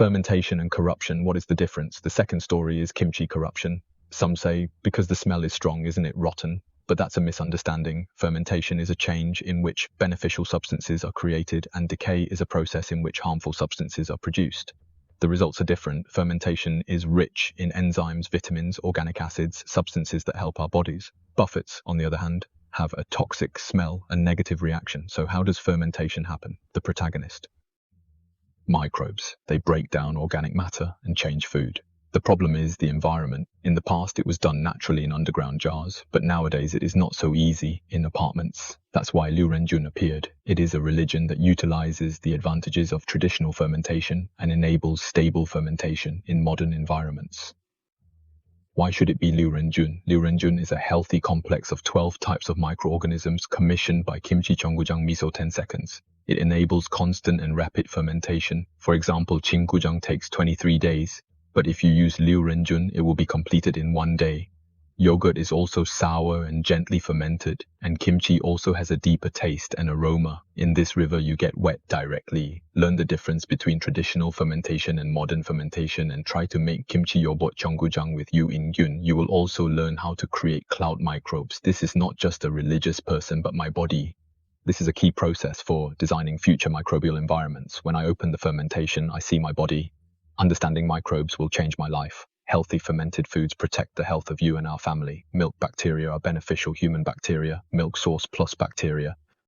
Fermentation and corruption, what is the difference? The second story is kimchi corruption. Some say, because the smell is strong, isn't it rotten? But that's a misunderstanding. Fermentation is a change in which beneficial substances are created, and decay is a process in which harmful substances are produced. The results are different. Fermentation is rich in enzymes, vitamins, organic acids, substances that help our bodies. Buffets, on the other hand, have a toxic smell and negative reaction. So how does fermentation happen? The protagonist. Microbes. They break down organic matter and change food. The problem is the environment. In the past, it was done naturally in underground jars, but nowadays it is not so easy in apartments. That's why Liu Renjun appeared. It is a religion that utilizes the advantages of traditional fermentation and enables stable fermentation in modern environments. Why should it be Liu Renjun? Liu Renjun is a healthy complex of 12 types of microorganisms commissioned by kimchi cheonggujang miso 10 seconds. It enables constant and rapid fermentation. For example, Qinggujang takes 23 days, but if you use Liu Renjun, it will be completed in 1 day. Yogurt is also sour and gently fermented, and kimchi also has a deeper taste and aroma. In this river, you get wet directly. Learn the difference between traditional fermentation and modern fermentation and try to make kimchi yobot cheonggujang with Yuin U1. You will also learn how to create cloud microbes. This is not just a religious person, but my body. This is a key process for designing future microbial environments. When I open the fermentation, I see my body. Understanding microbes will change my life. Healthy fermented foods protect the health of you and our family. Milk bacteria are beneficial human bacteria. Milk source plus bacteria.